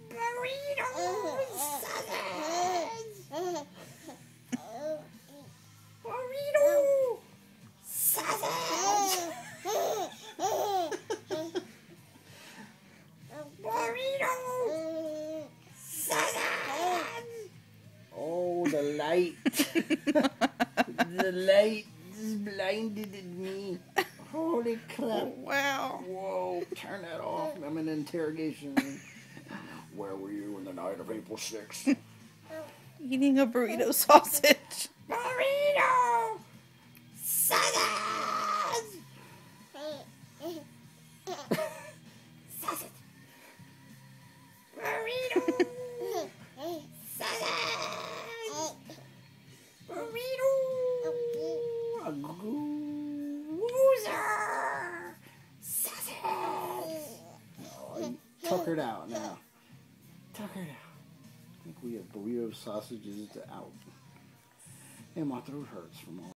Burrito sausage. Burrito sausage. Burrito sausage. Oh, the light. The light just blinded me. Holy crap. Wow. Whoa, turn that off. I'm in an interrogation room. Where were you in the night of April 6th? Eating a burrito sausage. Burrito sausage. Sausage. Burrito sausage. Burrito. A goozer. Sausage. Oh, tuckered out now. Tuckered out. I think we have burrito sausages out. And my throat hurts from all